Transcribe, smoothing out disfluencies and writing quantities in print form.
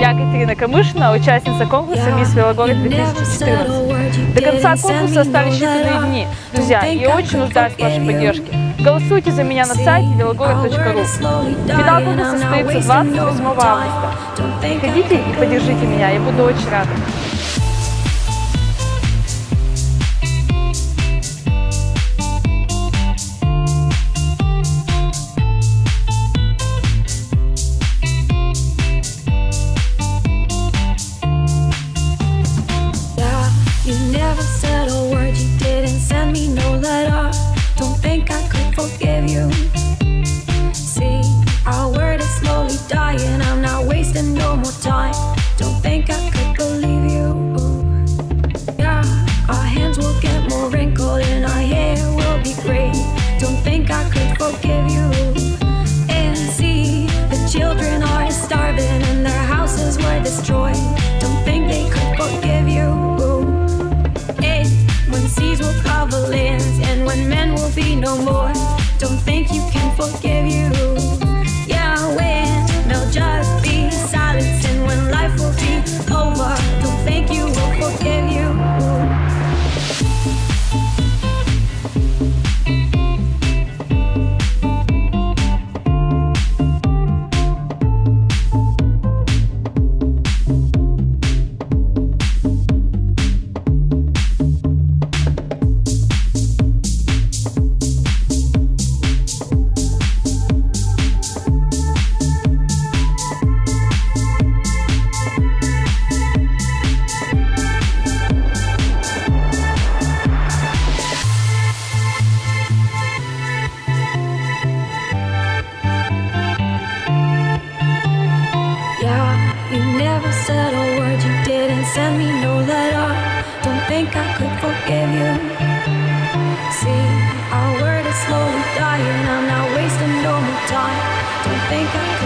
Я Катерина Камышина, участница конкурса «Мисс Белогород 2014». До конца конкурса остались считанные дни. Друзья, я очень нуждаюсь в вашей поддержке. Голосуйте за меня на сайте velogorod.ru. Финал конкурса состоится 28 августа. Приходите и поддержите меня, я буду очень рада. You never said a word, you didn't send me no letter. Don't think I could forgive you. See, our word is slowly dying, I'm not wasting no more time. Don't think I could believe you. Yeah, our hands will get more wrinkled and our hair will be gray. Don't think I could forgive you. And see, the children are starving and their houses were destroyed. Don't think they could forgive you. When seas will cover lands and when men will be no more, don't think you can forgive you. Yeah, when there'll just be silence and when life will be over, don't think you will forgive you. You never said a word, you didn't send me no letter. Don't think I could forgive you. See, our word is slowly dying, I'm not wasting no more time. Don't think I